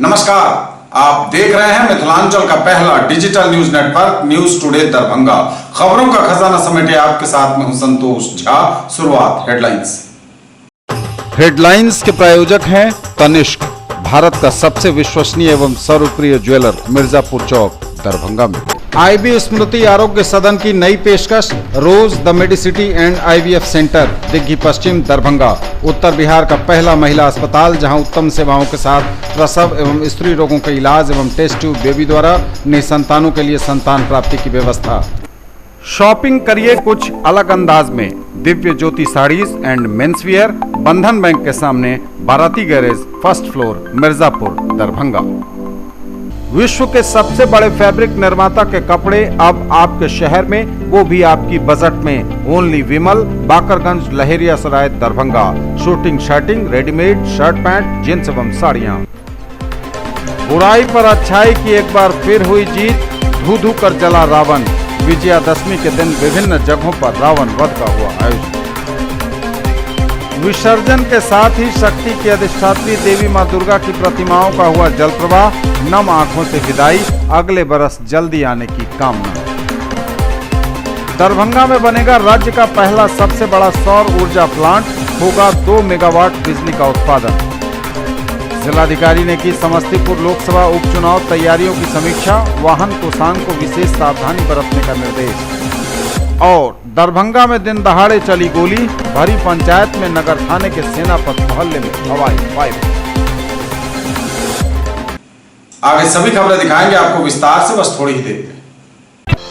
नमस्कार, आप देख रहे हैं मिथिलांचल का पहला digital news network news today Darbhanga. खबरों का खजाना समेटे आपके साथ में हूं संतोष झा। शुरुआत हेडलाइंस। हेडलाइंस के प्रायोजक हैं तनिष्क, भारत का सबसे विश्वसनीय एवं सर्वप्रिय ज्वेलर, मिर्जापुर चौक, दरभंगा में। आईबी स्मृति आरोग्य सदन की नई पेशकश, rose the medicity and IVF centre, Dighi Paschim, Darbhanga. उत्तर बिहार का पहला महिला अस्पताल जहां उत्तम सेवाओं के साथ प्रसव एवं स्त्री रोगों के इलाज एवं टेस्ट ट्यूब बेबी द्वारा निसंतानों के लिए संतान प्राप्ति की व्यवस्था। शॉपिंग करिए कुछ अलग अंदाज में, दिव्य ज्योति साड़ीज एंड मेंसवियर, बंधन बैंक के सामने, बाराती garage, first floor, Mirzapur, Darbhanga. विश्व के सबसे बड़े फैब्रिक निर्माता के कपड़े अब आपके शहर में, वो भी आपकी बजट में। Only Vimal, Bakarganj, Laheriasarai, Darbhanga. Shooting, shirting, readymade shirt pant, jeans एवं साड़ियां। बुराई पर अच्छाई की एक बार फिर हुई जीत, धू धू कर जला रावण। विजयादशमी के दिन विभिन्न जगहों पर रावण वध का हुआ आयोजन। विसर्जन के साथ ही शक्ति की अधिष्ठात्री देवी मां दुर्गा की प्रतिमाओं का हुआ जल प्रवाह, नम आंखों से विदाई, अगले बरस जल्दी आने की कामना। दरभंगा में बनेगा राज्य का पहला सबसे बड़ा सौर ऊर्जा प्लांट, होगा 2 मेगावाट बिजली का उत्पादन। जिलाधिकारी ने की समस्तीपुर लोकसभा उपचुनाव तैयारियों की समीक्षा, वाहन कोषांग को विशेष सावधानी बरतने का निर्देश। और दरभंगा में दिन दहाड़े चली गोली, भरी पंचायत में नगर थाने के सेनापत मोहल्ले में हवाई फायरिंग। आगे सभी खबरें दिखाएंगे आपको विस्तार से, बस थोड़ी ही देर में।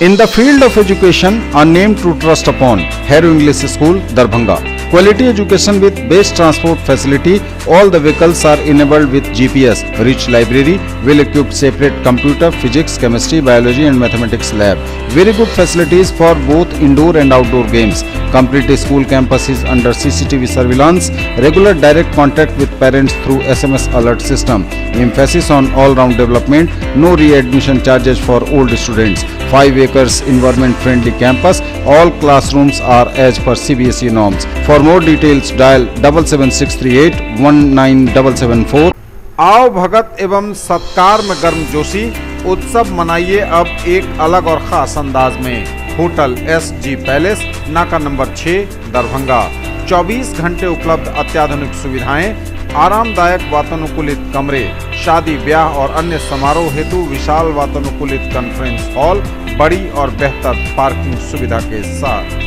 In the field of education, a name to trust upon, Hero English School, Darbhanga. Quality education with best transport facility. All the vehicles are enabled with GPS. Rich library, well-equipped separate computer, physics, chemistry, biology and mathematics lab. Very good facilities for both indoor and outdoor games. Complete school campus is under CCTV surveillance. Regular direct contact with parents through SMS alert system. Emphasis on all-round development. No readmission charges for old students. 5 acres environment friendly campus. All classrooms are as per CBSE norms. For more details dial 77638 19774। आओ भगत एवं सत्कार में गर्मजोशी, उत्सव मनाइए अब एक अलग और खास अंदाज में। होटल SG पैलेस, नाका नंबर 6, दरभंगा। 24 घंटे उपलब्ध अत्याधुनिक सुविधाएं, आरामदायक वातानुकूलित कमरे, शादी ब्याह और अन्य समारोह हेतु विशाल वातानुकूलित कॉन्फ्रेंस हॉल, बड़ी और बेहतर पार्किंग सुविधा के साथ।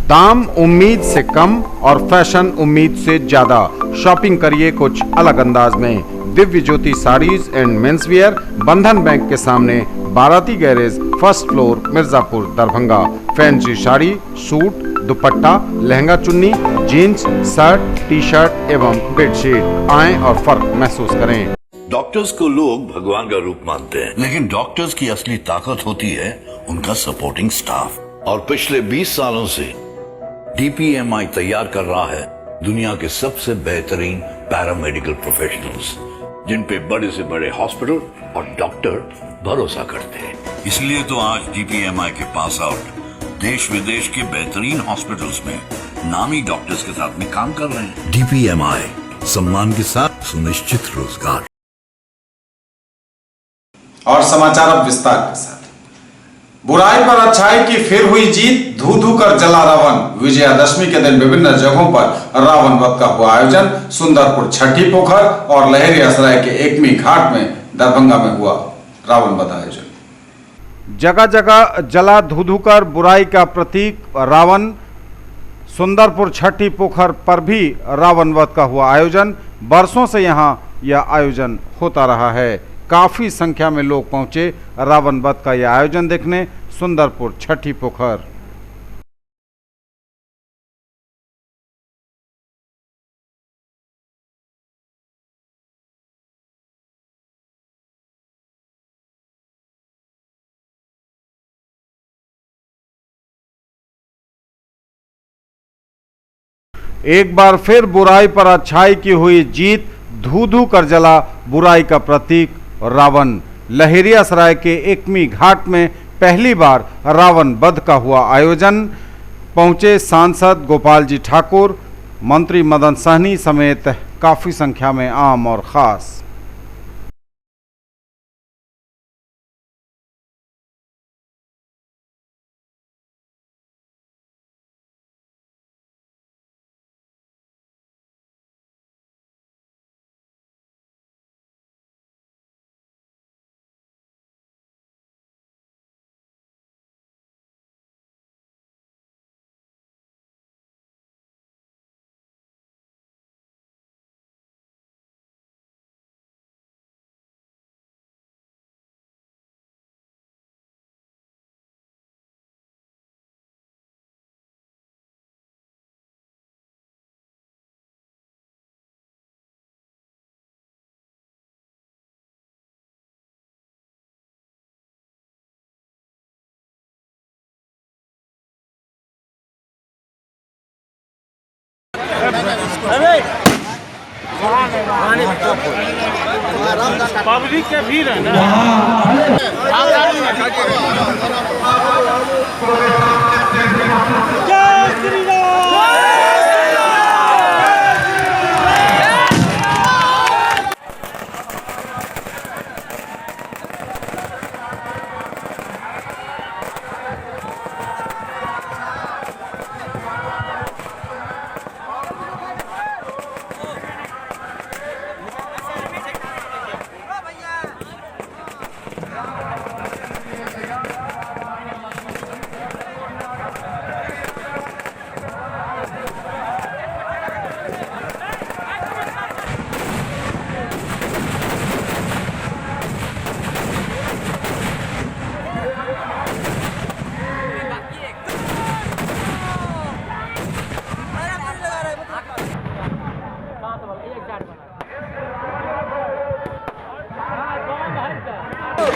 दाम उम्मीद से कम और फैशन उम्मीद से ज्यादा। शॉपिंग करिए कुछ अलग अंदाज में, दिव्य ज्योति साड़ीज एंड मेंसवियर, बंधन बैंक के सामने, बाराती garage, first floor, Mirzapur, Darbhanga. Fancy sari, suit, दुपट्टा, लहंगा चुन्नी, जीन्स, शर्ट, टी शर्ट एवं बेडशीट। आएं और फर्क महसूस करें। डॉक्टर्स को लोग भगवान का रूप मानते हैं, लेकिन डॉक्टर्स की असली ताकत होती है उनका सपोर्टिंग स्टाफ। और पिछले 20 सालों से DPMI तैयार कर रहा है दुनिया के सबसे बेहतरीन पैरामेडिकल प्रोफेशनल्स, जिन पे बड़े से बड़े हॉस्पिटल और डॉक्टर भरोसा करते हैं। इसलिए तो आज DPMI के पास आउट देश विदेश के बेहतरीन हॉस्पिटल्स में नामी डॉक्टर्स के साथ में काम कर रहे हैं। DPMI, सम्मान के साथ सुनिश्चित रोजगार। और समाचार अब विस्तार के साथ। बुराई पर अच्छाई की फिर हुई जीत, धू धू कर जला रावण। विजयादशमी के दिन विभिन्न जगहों पर रावण वध का हुआ आयोजन। सुंदरपुर छठी पोखर और लहेरियासराय के एकमी घाट में दरभंगा में हुआ रावण वध आयोजन। जगह जगह जला धू धू कर बुराई का प्रतीक रावण। सुंदरपुर छठी पोखर पर भी रावण वध का हुआ आयोजन। बरसों से यहाँ यह आयोजन होता रहा है। काफी संख्या में लोग पहुंचे रावण वध का यह आयोजन देखने सुंदरपुर छठी पोखर। एक बार फिर बुराई पर अच्छाई की हुई जीत, धू धू कर जला बुराई का प्रतीक रावण। लहेरियासराय के एकमी घाट में पहली बार रावण वध का हुआ आयोजन। पहुंचे सांसद गोपाल जी ठाकुर, मंत्री मदन सहनी समेत काफी संख्या में आम और खास। पब्लिक के भीड़ है ना।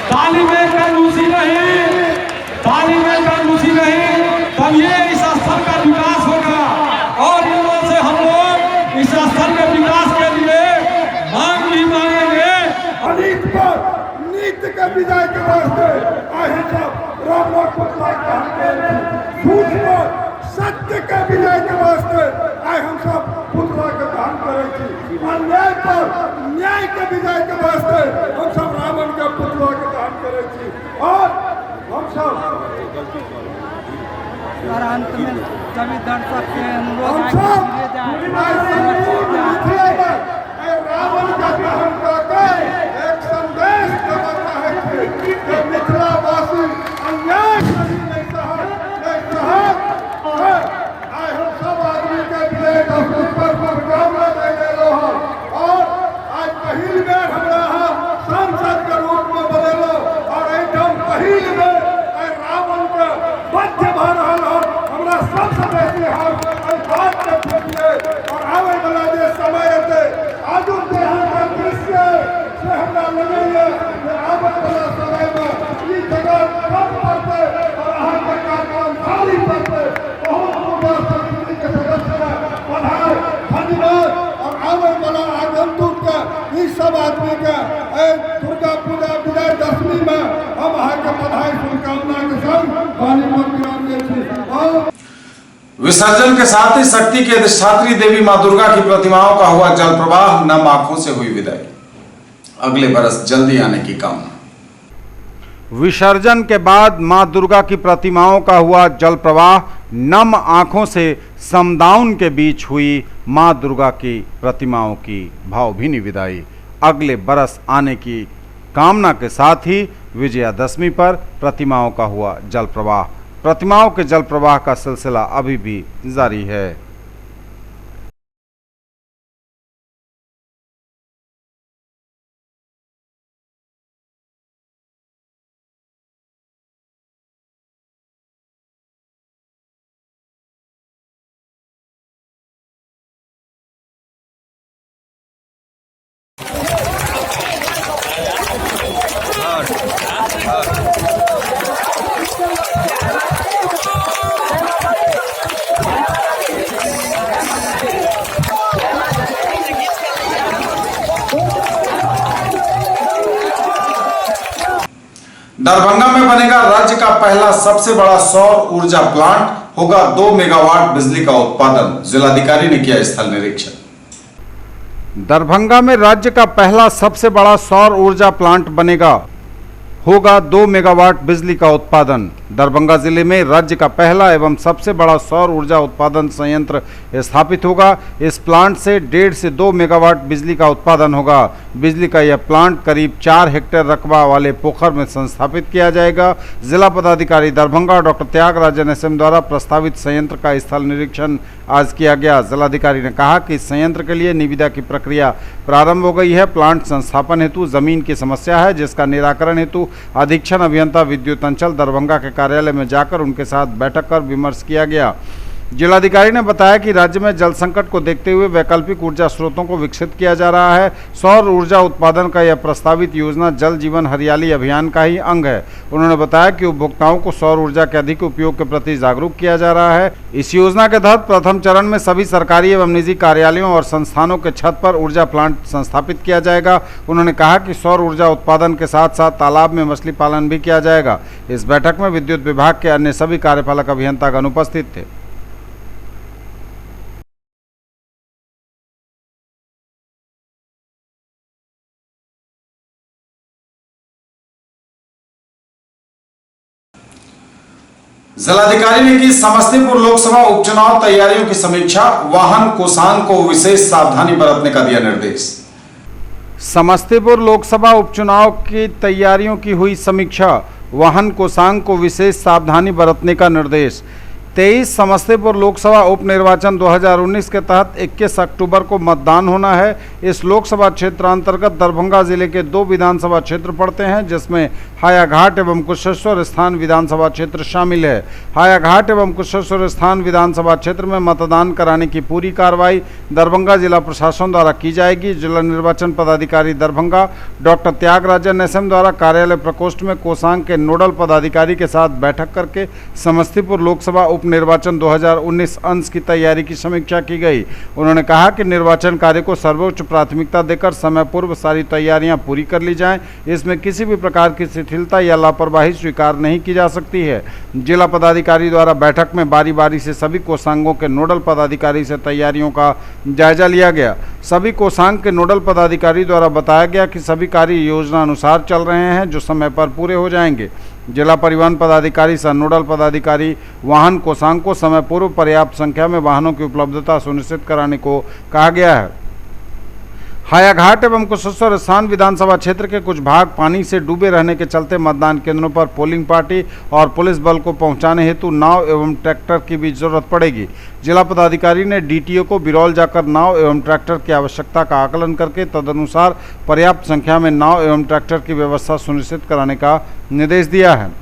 ताली में कंजूसी नहीं, ताली में कंजूसी नहीं, तब ये इस स्थल का विकास होगा। और युवाओं से हम लोग इस स्थल के विकास के लिए मांग भी मांगेंगे। अनीत पर नीत के विजय के वास्ते अहिंसा राम झूठ पर सत्य के विजय के वास्ते हम सब पुतला के दान करे छी। अन्याय पर न्याय के विजय के वास्ते हम सब रावण के पुतला के दान करे छी। और हम सब अंत में सभी दर्शक के अनुरोध रावण का दहन करके एक संदेश देना चाहे कि मिथिलावासी अन्याय कभी नहीं सहन आज हम सब आदमी के विजय का शुभकामना दे रहे और आज पहिल बेर हमरा यहाँ सांसद के रूप में बनेलो और एकदम पहिल बेर रावण के बच्चे भर रहा हमरा सबसे बेसी हम बात के फैसले और आवे वाला जे समय है आजू यहाँ का दृश्य से हमरा लगेगा कि आवे वाला समय में ई जगह कम पड़ते और यहाँ के कार्यक्रम खाली पड़ते। बहुत बहुत संस्कृति के सदस्य बधाई धन्यवाद और आवे वाला आगंतुक के ई सब आदमी के दुर्गा पूजा विजयदशमी में हम अहाँ के बधाई शुभकामना के संग वाली विराम दे छी। और विसर्जन के साथ ही शक्ति की अधिष्ठात्री देवी मां दुर्गा की प्रतिमाओं का हुआ जल प्रवाह, नम आंखों से हुई विदाई, अगले बरस जल्दी आने की कामना। विसर्जन के बाद मां दुर्गा की प्रतिमाओं का हुआ जल प्रवाह, नम आंखों से समदाउन के बीच हुई मां दुर्गा की प्रतिमाओं की भावभीनी विदाई, अगले बरस आने की कामना के साथ ही विजयादशमी पर प्रतिमाओं का हुआ जल प्रवाह। प्रतिमाओं के जल प्रवाह का सिलसिला अभी भी जारी है। दरभंगा में बनेगा राज्य का पहला सबसे बड़ा सौर ऊर्जा प्लांट, होगा 2 मेगावाट बिजली का उत्पादन, जिलाधिकारी ने किया स्थल निरीक्षण। दरभंगा में राज्य का पहला सबसे बड़ा सौर ऊर्जा प्लांट बनेगा, होगा 2 मेगावाट बिजली का उत्पादन। दरभंगा जिले में राज्य का पहला एवं सबसे बड़ा सौर ऊर्जा उत्पादन संयंत्र स्थापित होगा। इस प्लांट से 1.5 से 2 मेगावाट बिजली का उत्पादन होगा। बिजली का यह प्लांट करीब 4 हेक्टेयर रकबा वाले पोखर में संस्थापित किया जाएगा। जिला पदाधिकारी दरभंगा डॉक्टर त्यागराजन एसएम द्वारा प्रस्तावित संयंत्र का स्थल निरीक्षण आज किया गया। जिलाधिकारी ने कहा कि संयंत्र के लिए निविदा की प्रक्रिया प्रारंभ हो गई है। प्लांट संस्थापन हेतु जमीन की समस्या है, जिसका निराकरण हेतु अधीक्षण अभियंता विद्युत अंचल दरभंगा के कार्यालय में जाकर उनके साथ बैठक कर विमर्श किया गया। जिलाधिकारी ने बताया कि राज्य में जल संकट को देखते हुए वैकल्पिक ऊर्जा स्रोतों को विकसित किया जा रहा है। सौर ऊर्जा उत्पादन का यह प्रस्तावित योजना जल जीवन हरियाली अभियान का ही अंग है। उन्होंने बताया कि उपभोक्ताओं को सौर ऊर्जा के अधिक उपयोग के प्रति जागरूक किया जा रहा है। इस योजना के तहत प्रथम चरण में सभी सरकारी एवं निजी कार्यालयों और संस्थानों के छत पर ऊर्जा प्लांट संस्थापित किया जाएगा। उन्होंने कहा कि सौर ऊर्जा उत्पादन के साथ साथ तालाब में मछली पालन भी किया जाएगा। इस बैठक में विद्युत विभाग के अन्य सभी कार्यपालक अभियंतागण उपस्थित थे। जिलाधिकारी ने की समस्तीपुर लोकसभा उपचुनाव तैयारियों की समीक्षा। वाहन कोषांग को विशेष सावधानी बरतने का दिया निर्देश। समस्तीपुर लोकसभा उपचुनाव की तैयारियों की हुई समीक्षा। वाहन कोषांग को विशेष सावधानी बरतने का निर्देश। 23 समस्तीपुर लोकसभा उपनिर्वाचन 2019 के तहत 21 अक्टूबर को मतदान होना है। इस लोकसभा क्षेत्र अंतर्गत दरभंगा जिले के 2 विधानसभा क्षेत्र पड़ते हैं, जिसमें हायाघाट एवं कुशेश्वर स्थान विधानसभा क्षेत्र शामिल है। हायाघाट एवं कुशेश्वर स्थान विधानसभा क्षेत्र में मतदान कराने की पूरी कार्रवाई दरभंगा जिला प्रशासन द्वारा की जाएगी। जिला निर्वाचन पदाधिकारी दरभंगा डॉक्टर त्यागराजन एसएम द्वारा कार्यालय प्रकोष्ठ में कोषांग के नोडल पदाधिकारी के साथ बैठक करके समस्तीपुर लोकसभा निर्वाचन 2019 अंश की तैयारी की समीक्षा की गई। उन्होंने कहा कि निर्वाचन कार्य को सर्वोच्च प्राथमिकता देकर समय पूर्व सारी तैयारियां पूरी कर ली जाएं। इसमें किसी भी प्रकार की शिथिलता या लापरवाही स्वीकार नहीं की जा सकती है। जिला पदाधिकारी द्वारा बैठक में बारी बारी से सभी कोषांगों के नोडल पदाधिकारी से तैयारियों का जायजा लिया गया। सभी कोषांग के नोडल पदाधिकारी द्वारा बताया गया कि सभी कार्य योजना अनुसार चल रहे हैं, जो समय पर पूरे हो जाएंगे। जिला परिवहन पदाधिकारी सह नोडल पदाधिकारी वाहन कोषांग को समय पूर्व पर्याप्त संख्या में वाहनों की उपलब्धता सुनिश्चित कराने को कहा गया है। हायाघाट एवं कुशेश्वर स्थान विधानसभा क्षेत्र के कुछ भाग पानी से डूबे रहने के चलते मतदान केंद्रों पर पोलिंग पार्टी और पुलिस बल को पहुंचाने हेतु नाव एवं ट्रैक्टर की भी जरूरत पड़ेगी। जिला पदाधिकारी ने डीटीओ को बिरौल जाकर नाव एवं ट्रैक्टर की आवश्यकता का आकलन करके तदनुसार पर्याप्त संख्या में नाव एवं ट्रैक्टर की व्यवस्था सुनिश्चित कराने का निर्देश दिया है।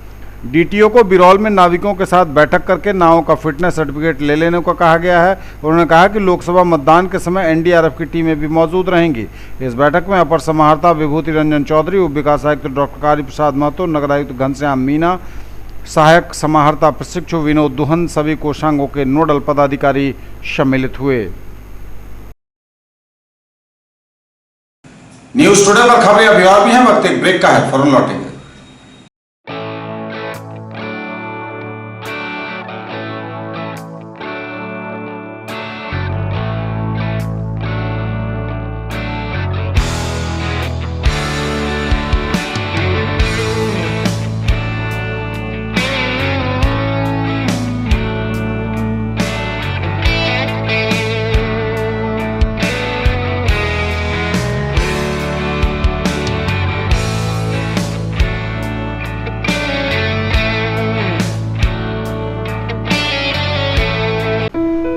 डीटीओ को बिरौल में नाविकों के साथ बैठक करके नावों का फिटनेस सर्टिफिकेट ले लेने को कहा गया है। उन्होंने कहा कि लोकसभा मतदान के समय एनडीआरएफ की टीमें भी मौजूद रहेंगी। इस बैठक में अपर समाहर्ता विभूति रंजन चौधरी, उप विकास आयुक्त डॉक्टर कारी प्रसाद महतो, नगर आयुक्त घनश्याम मीना, सहायक समाहर्ता प्रशिक्षु विनोद दुहन, सभी कोषांगों के नोडल पदाधिकारी सम्मिलित हुए। न्यूज टुडे पर खबरें अभी और भी हैं, वक्त एक ब्रेक का है, फौरन लौटेंगे।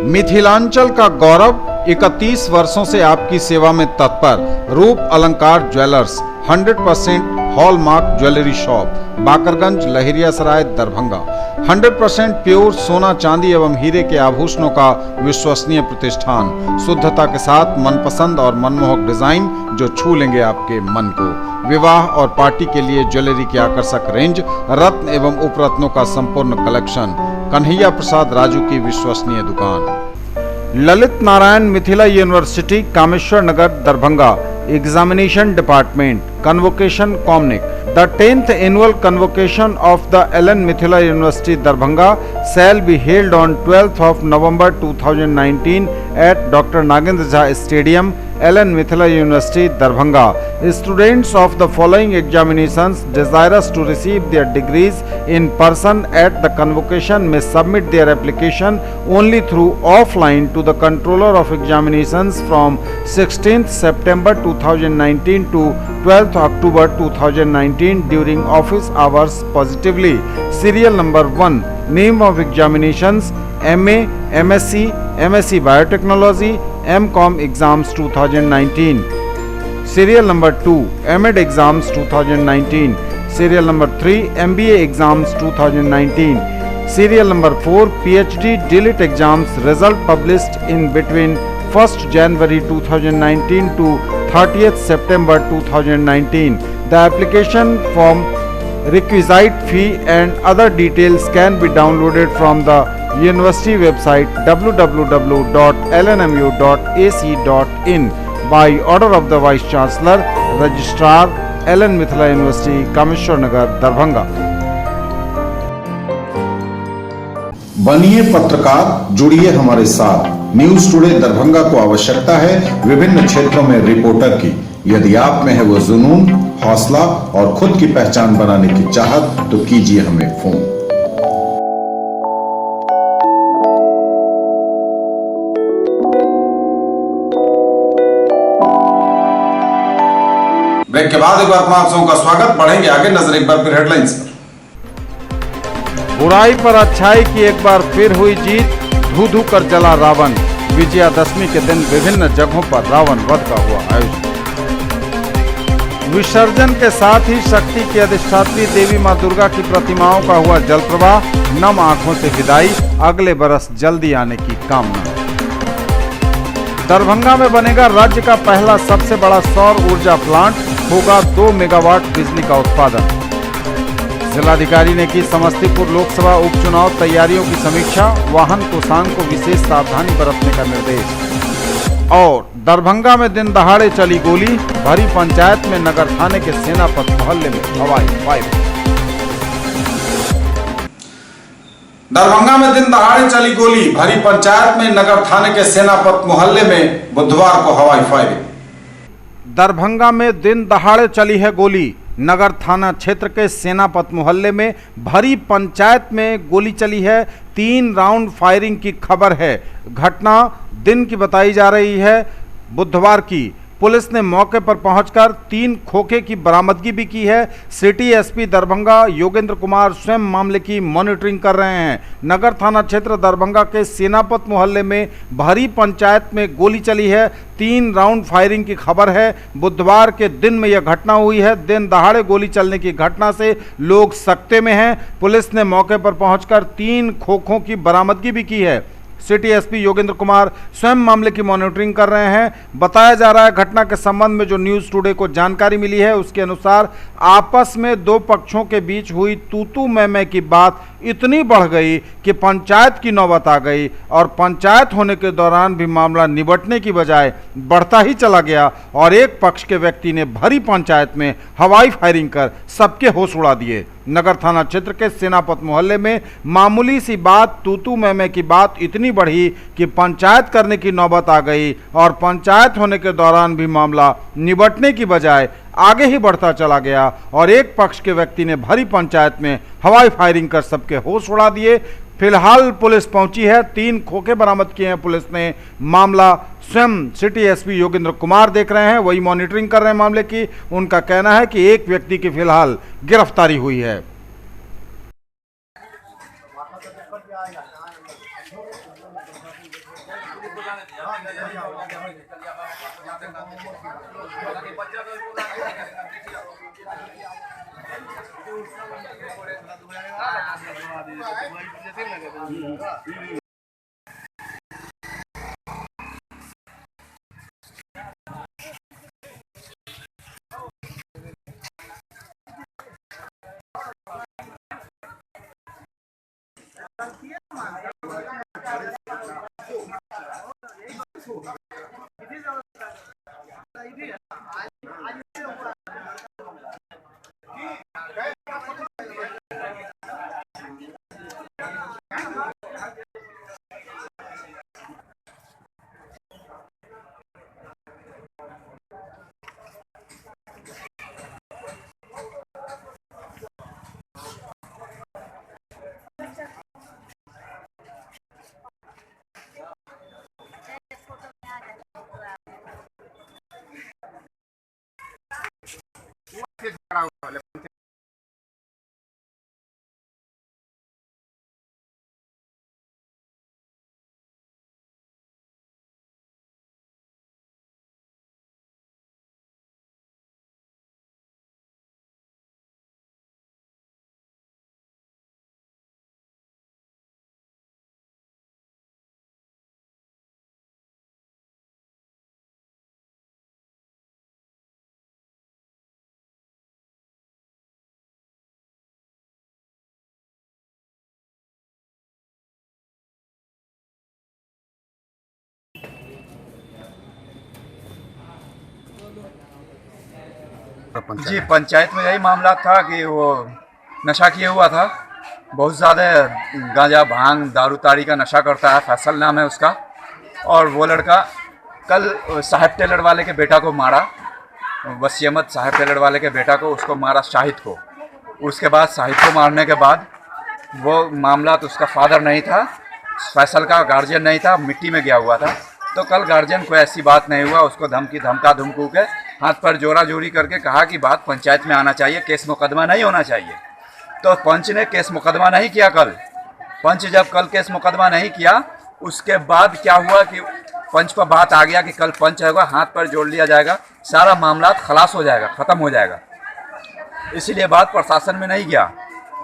मिथिलांचल का गौरव 31 वर्षों से आपकी सेवा में तत्पर रूप अलंकार jewellers 100% hallmark jewellery shop, Bakarganj, Laheriasarai, Darbhanga. 100% pure सोना, चांदी एवं हीरे के आभूषणों का विश्वसनीय प्रतिष्ठान, शुद्धता के साथ मनपसंद और मनमोहक डिजाइन जो छू लेंगे आपके मन को। विवाह और पार्टी के लिए ज्वेलरी की आकर्षक रेंज, रत्न एवं उपरत्नों का संपूर्ण कलेक्शन। कन्हैया प्रसाद राजू की विश्वसनीय दुकान। Lalit Narayan Mithila university, Kameshwar Nagar, Darbhanga. Examination department, convocation कॉमनिक। The 10th annual convocation of the Ellen Mithila University, Darbhanga shall be held on 12th of November 2019 at Dr. Nagendra Jha Stadium, Ellen Mithila University, Darbhanga. Students of the following examinations desirous to receive their degrees in person at the convocation may submit their application only through offline to the Controller of Examinations from 16th September 2019 to 12th October 2019 during office hours positively. Serial number 1, name of examinations, MA, MSc, MSc Biotechnology, MCom exams 2019. Serial number 2, MEd exams 2019. Serial number 3, MBA exams 2019. Serial number 4, PhD DLIT exams result published in between 1st January 2019 to 30th September 2019. The application form, requisite fee and other details can be downloaded from the university website www.lnmu.ac.in by order of the Vice Chancellor, Registrar, LN Mithila University, Kameshwar Nagar, Darbhanga. बनिए पत्रकार, जुड़िए हमारे साथ। News today Darbhanga को आवश्यकता है विभिन्न क्षेत्रों में रिपोर्टर की। यदि आप में है वो जुनून, हौसला और खुद की पहचान बनाने की चाहत, तो कीजिए हमें फोन। ब्रेक के बाद एक बार आप सबों का स्वागत। बढ़ेंगे आगे, नजर एक बार फिर हेडलाइंस पर। बुराई पर अच्छाई की एक बार फिर हुई जीत, धू धू कर जला रावण। विजयादशमी के दिन विभिन्न जगहों पर रावण वध का हुआ आयोजन। विसर्जन के साथ ही शक्ति की अधिष्ठात्री देवी मां दुर्गा की प्रतिमाओं का हुआ जल प्रवाह, नम आंखों से विदाई, अगले बरस जल्दी आने की कामना। दरभंगा में बनेगा राज्य का पहला सबसे बड़ा सौर ऊर्जा प्लांट, होगा 2 मेगावाट बिजली का उत्पादन। जिलाधिकारी ने की समस्तीपुर लोकसभा उपचुनाव तैयारियों की समीक्षा, वाहन कोषांग को विशेष सावधानी बरतने का निर्देश। और दरभंगा में दिन दहाड़े चली गोली, भरी पंचायत में नगर थाने के सेनापत मोहल्ले में हवाई फायरिंग। दरभंगा में दिन दहाड़े चली गोली, भरी पंचायत में नगर थाने के सेनापत मोहल्ले में बुधवार को हवाई फायरिंग। दरभंगा में दिन दहाड़े चली है गोली, नगर थाना क्षेत्र के सेनापत मोहल्ले में भरी पंचायत में गोली चली है। 3 राउंड फायरिंग की खबर है। घटना दिन की बताई जा रही है, बुधवार की। पुलिस ने मौके पर पहुंचकर 3 खोखे की बरामदगी भी की है। सिटी एसपी दरभंगा योगेंद्र कुमार स्वयं मामले की मॉनिटरिंग कर रहे हैं। नगर थाना क्षेत्र दरभंगा के सेनापत मोहल्ले में भरी पंचायत में गोली चली है। 3 राउंड फायरिंग की खबर है। बुधवार के दिन में यह घटना हुई है। दिन दहाड़े गोली चलने की घटना से लोग सकते में हैं। पुलिस ने मौके पर पहुंचकर 3 खोखों की बरामदगी भी की है। सिटी एसपी योगेंद्र कुमार स्वयं मामले की मॉनिटरिंग कर रहे हैं। बताया जा रहा है घटना के संबंध में जो न्यूज टुडे को जानकारी मिली है उसके अनुसार आपस में 2 पक्षों के बीच हुई तू मैं की बात इतनी बढ़ गई कि पंचायत की नौबत आ गई और पंचायत होने के दौरान भी मामला निबटने की बजाय बढ़ता ही चला गया और एक पक्ष के व्यक्ति ने भरी पंचायत में हवाई फायरिंग कर सबके होश उड़ा दिए। नगर थाना क्षेत्र के सेनापत मोहल्ले में मामूली सी बात तू मैं की बात इतनी बढ़ी कि पंचायत करने की नौबत आ गई और पंचायत होने के दौरान भी मामला निबटने की बजाय आगे ही बढ़ता चला गया और एक पक्ष के व्यक्ति ने भरी पंचायत में हवाई फायरिंग कर सबके होश उड़ा दिए। फिलहाल पुलिस पहुंची है, 3 खोखे बरामद किए हैं पुलिस ने। मामला स्वयं सिटी एसपी योगेंद्र कुमार देख रहे हैं, वही मॉनिटरिंग कर रहे हैं मामले की। उनका कहना है कि एक व्यक्ति की फिलहाल गिरफ्तारी हुई है। जी, पंचायत में यही मामला था कि वो नशा किए हुआ था, बहुत ज़्यादा गांजा भांग दारू ताड़ी का नशा करता है, फैसल नाम है उसका। और वो लड़का कल साहब टेलर वाले के बेटा को मारा, वसी अहमद साहब टेलर वाले के बेटा को, उसको मारा शाहिद को। उसके बाद शाहिद को मारने के बाद वो मामला तो उसका फादर नहीं था, फैसल का गार्जियन नहीं था, मिट्टी में गया हुआ था। तो कल गार्जियन को ऐसी बात नहीं हुआ, उसको धमका धमकू के हाथ पर जोरा जोरी करके कहा कि बात पंचायत में आना चाहिए, केस मुकदमा नहीं होना चाहिए। तो पंच ने केस मुकदमा नहीं किया कल। पंच जब कल केस मुकदमा नहीं किया, उसके बाद क्या हुआ कि पंच पर बात आ गया कि कल पंच होगा, हाथ पर जोड़ लिया जाएगा, सारा मामला खलास हो जाएगा, ख़त्म हो जाएगा। इसीलिए बात प्रशासन में नहीं गया।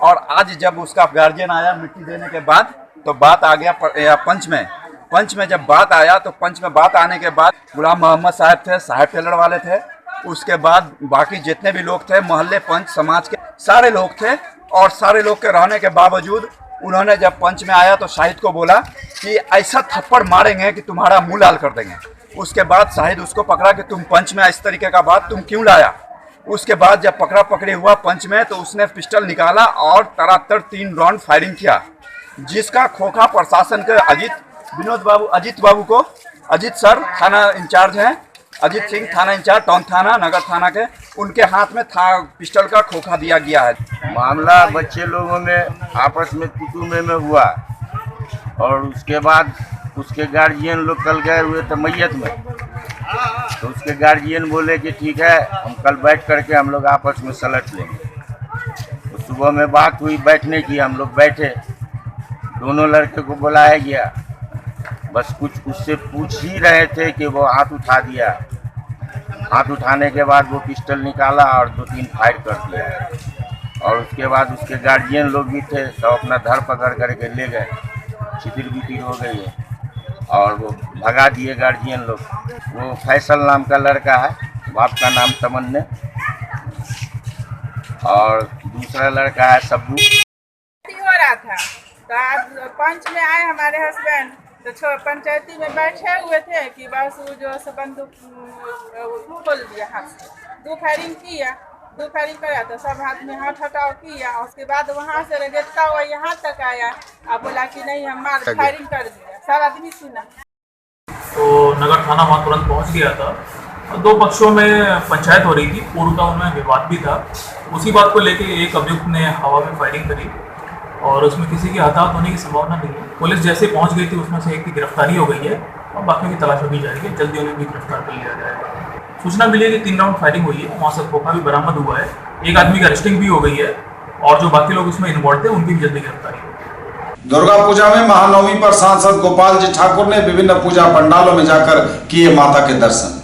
और आज जब उसका गार्जियन आया मिट्टी देने के बाद, तो बात आ गया पंच में। पंच में जब बात आया तो पंच में बात आने के बाद गुलाम मोहम्मद साहब थे, साहब टेलर वाले थे, उसके बाद बाकी जितने भी लोग थे, मोहल्ले पंच समाज के सारे लोग थे। और सारे लोग के रहने के बावजूद उन्होंने जब पंच में आया तो शाहिद को बोला कि ऐसा थप्पड़ मारेंगे कि तुम्हारा मुंह लाल कर देंगे। उसके बाद शाहिद उसको पकड़ा कि तुम पंच में इस तरीके का बात तुम क्यों लाया। उसके बाद जब पकड़ा पकड़ी हुआ पंच में, तो उसने पिस्टल निकाला और तरातर 3 राउंड फायरिंग किया, जिसका खोखा प्रशासन के अजीत बाबू को, अजीत सर थाना इंचार्ज हैं, अजीत सिंह थाना इंचार्ज टाउन थाना नगर थाना के, उनके हाथ में पिस्टल का खोखा दिया गया है। मामला बच्चे लोगों में आपस में कुटुम्बे में हुआ और उसके बाद उसके गार्जियन लोग कल गए हुए थे मैयत में। तो उसके गार्जियन बोले कि ठीक है, हम कल बैठ करके हम लोग आपस में सलट लेंगे। तो सुबह में बात हुई बैठने की, हम लोग बैठे, दोनों लड़के को बुलाया गया, बस कुछ उससे पूछ ही रहे थे कि वो हाथ उठा दिया। हाथ उठाने के बाद वो पिस्टल निकाला और 2-3 फायर कर दिया। और उसके बाद उसके गार्जियन लोग भी थे, सब अपना धर पकड़ करके ले गए, छितिर बितिर हो गई है और वो भगा दिए गार्जियन लोग। वो फैसल नाम का लड़का है, बाप का नाम तमन्ने, और दूसरा लड़का है सब्बू। हो रहा था तो आज पंच में आए हमारे हस्बैंड, तो पंचायती में बैठे हुए थे कि बस वो जो बंदूक खोल दिया हाथ से, 2 फायरिंग किया, 2 फायरिंग कराया तो सब हाथ में हाथ हटाव किया। उसके बाद वहाँ से रगेटता हुआ यहाँ तक आया, अब बोला कि नहीं हम मार फायरिंग कर दिया, सब आदमी सुना। तो नगर थाना वहाँ तुरंत पहुँच गया था और 2 पक्षों में पंचायत हो रही थी, पूर्व का उनमें विवाद भी था। उसी बात को लेके एक अभियुक्त ने हवा में फायरिंग करी और उसमें किसी की हताहत होने की संभावना नहीं है। पुलिस जैसे पहुंच गई थी, उसमें से एक की गिरफ्तारी हो गई है और बाकी की तलाश अभी जारी है, जल्दी उन्हें भी गिरफ्तार कर लिया जाएगा। सूचना मिली है कि 3 राउंड फायरिंग हुई है, वहाँ से खोखा भी बरामद हुआ है, एक आदमी की अरेस्टिंग भी हो गई है और जो बाकी लोग उसमें इन्वॉल्व थे उनकी भी जल्दी गिरफ्तारी होगी। दुर्गा पूजा में महानवमी पर सांसद गोपाल जी ठाकुर ने विभिन्न पूजा पंडालों में जाकर किए माता के दर्शन।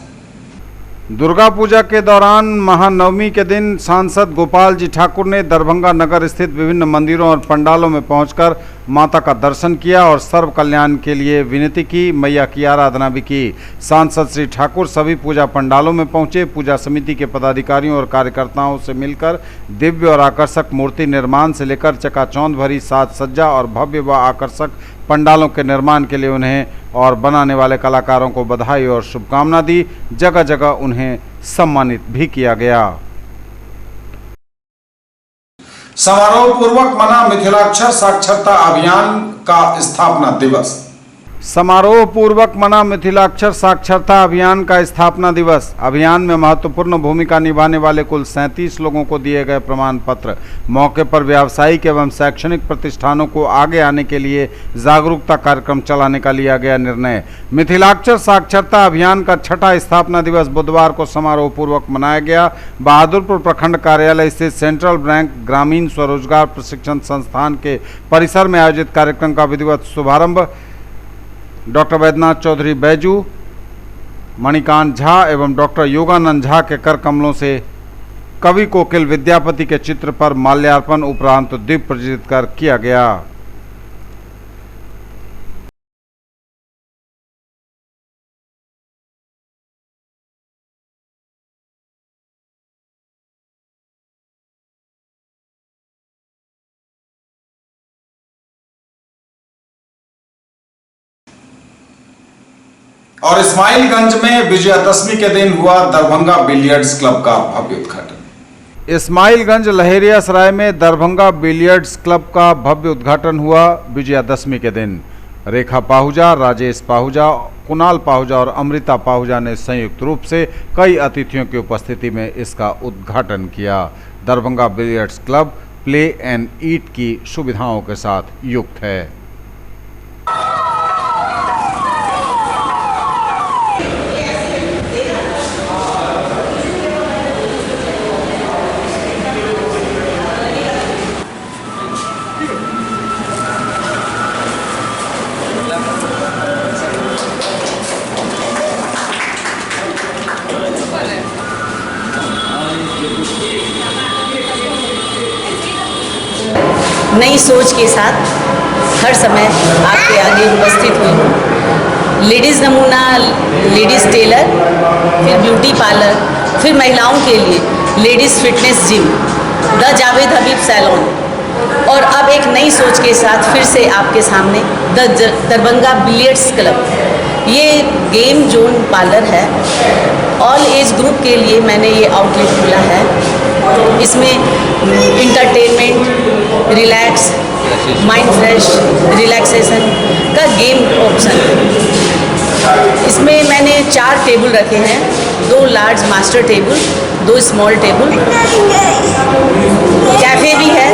दुर्गा पूजा के दौरान महानवमी के दिन सांसद गोपाल जी ठाकुर ने दरभंगा नगर स्थित विभिन्न मंदिरों और पंडालों में पहुंचकर माता का दर्शन किया और सर्व कल्याण के लिए विनती की, मैया की आराधना भी की। सांसद श्री ठाकुर सभी पूजा पंडालों में पहुंचे, पूजा समिति के पदाधिकारियों और कार्यकर्ताओं से मिलकर दिव्य और आकर्षक मूर्ति निर्माण से लेकर चकाचौंध भरी साज सज्जा और भव्य व आकर्षक पंडालों के निर्माण के लिए उन्हें और बनाने वाले कलाकारों को बधाई और शुभकामना दी। जगह जगह उन्हें सम्मानित भी किया गया। समारोह पूर्वक मना मिथिलाक्षर साक्षरता अभियान का स्थापना दिवस। समारोह पूर्वक मना मिथिलाक्षर साक्षरता अभियान का स्थापना दिवस। अभियान में महत्वपूर्ण भूमिका निभाने वाले कुल 37 लोगों को दिए गए प्रमाण पत्र। मौके पर व्यावसायिक एवं शैक्षणिक प्रतिष्ठानों को आगे आने के लिए जागरूकता कार्यक्रम चलाने का लिया गया निर्णय। मिथिलाक्षर साक्षरता अभियान का 6ठा स्थापना दिवस बुधवार को समारोह पूर्वक मनाया गया। बहादुरपुर प्रखंड कार्यालय स्थित सेंट्रल बैंक ग्रामीण स्वरोजगार प्रशिक्षण संस्थान के परिसर में आयोजित कार्यक्रम का विधिवत शुभारंभ डॉक्टर वैद्यनाथ चौधरी बैजू, मणिकांत झा एवं डॉक्टर योगानंद झा के कर कमलों से कवि कोकिल विद्यापति के चित्र पर माल्यार्पण उपरांत दीप प्रज्वलित कर किया गया। और इस्माइलगंज में विजयादशमी के दिन हुआ दरभंगा बिलियर्ड्स क्लब का भव्य उद्घाटन। इस्माइलगंज लहेरियासराय में दरभंगा बिलियर्ड्स क्लब का भव्य उद्घाटन हुआ। विजयादशमी के दिन रेखा पाहुजा, राजेश पाहुजा, कुणाल पाहुजा और अमृता पाहुजा ने संयुक्त रूप से कई अतिथियों की उपस्थिति में इसका उद्घाटन किया। Darbhanga billiards club play and eat की सुविधाओं के साथ युक्त है। नई सोच के साथ हर समय आपके आगे उपस्थित हुई हूँ। लेडीज़ नमूना, लेडीज़ टेलर, फिर ब्यूटी पार्लर, फिर महिलाओं के लिए ladies fitness gym, the Javed Habib salon, और अब एक नई सोच के साथ फिर से आपके सामने द दरभंगा बिलियर्ड्स क्लब। ये गेम जोन पार्लर है। ऑल एज ग्रुप के लिए मैंने ये आउटलेट खोला है। इसमें entertainment, relax, mind fresh, relaxation का गेम ऑप्शन है। इसमें मैंने 4 टेबल रखे हैं, 2 large master table, 2 small table, cafe भी है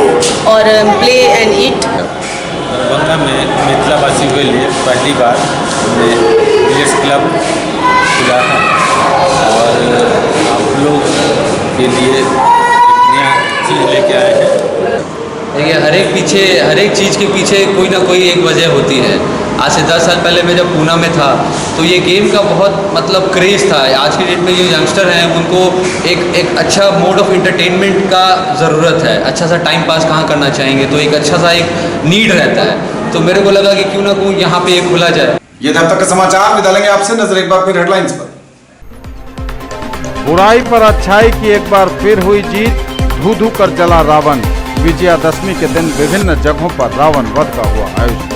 और प्ले एंड ईट। दरभंगा में मिथिलावासियों के लिए पहली बार हमने बिलियर्ड्स क्लब खुला है और आप लोग के लिए नया चीज़ लेके आए हैं। देखिए, हर एक चीज़ के पीछे कोई ना कोई एक वजह होती है। आज से 10 साल पहले मैं जब पूना में था तो ये गेम का बहुत क्रेज़ था। आज की डेट में जो यंगस्टर हैं उनको एक अच्छा मोड ऑफ एंटरटेनमेंट का ज़रूरत है। अच्छा सा टाइम पास कहाँ करना चाहेंगे तो एक अच्छा सा एक नीड रहता है। तो मेरे को लगा कि क्यों ना क्यों यहाँ पे एक खुला जाए। ये तब तक के समाचार, विदा लेंगे आपसे। नजर एक बार फिर हेडलाइंस पर। बुराई पर अच्छाई की एक बार फिर हुई जीत, धू धू कर जला रावण। विजयादशमी के दिन विभिन्न जगहों पर रावण वध का हुआ आयोजन।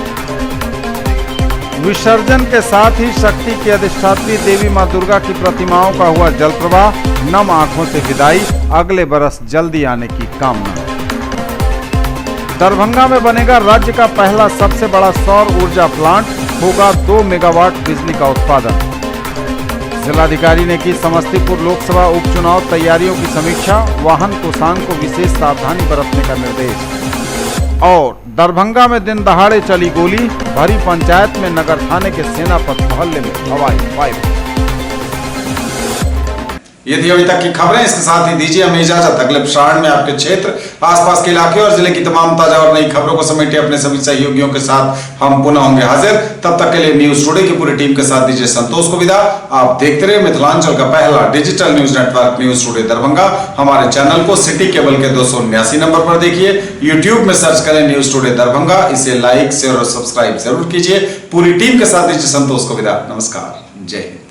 विसर्जन के साथ ही शक्ति की अधिष्ठात्री देवी मां दुर्गा की प्रतिमाओं का हुआ जल प्रवाह, नम आंखों से विदाई, अगले बरस जल्दी आने की कामना। दरभंगा में बनेगा राज्य का पहला सबसे बड़ा सौर ऊर्जा प्लांट, होगा 2 मेगावाट बिजली का उत्पादन। जिलाधिकारी ने की समस्तीपुर लोकसभा उपचुनाव तैयारियों की समीक्षा, वाहन कोषांग को विशेष सावधानी बरतने का निर्देश। और दरभंगा में दिन दहाड़े चली गोली, भरी पंचायत में नगर थाने के सेनापत मोहल्ले में हवाई फायर। ये थी अभी तक की खबरें। इसके साथ ही दीजिए हमें इजाजत। अगले प्रसारण में आपके क्षेत्र, आसपास के इलाके और जिले की तमाम ताजा और नई खबरों को समेटे अपने सभी सहयोगियों के साथ हम पुनः होंगे हाजिर। तब तक के लिए न्यूज टुडे की पूरी टीम के साथ दीजिए संतोष को विदा। आप देखते रहे मिथिलांचल का पहला digital news network news today Darbhanga. हमारे चैनल को सिटी केबल के 279 नंबर पर देखिए। यूट्यूब में सर्च करें न्यूज टुडे दरभंगा। इसे लाइक, शेयर और सब्सक्राइब जरूर कीजिए। पूरी टीम के साथ दीजिए संतोष को विदा। नमस्कार, जय हिंद।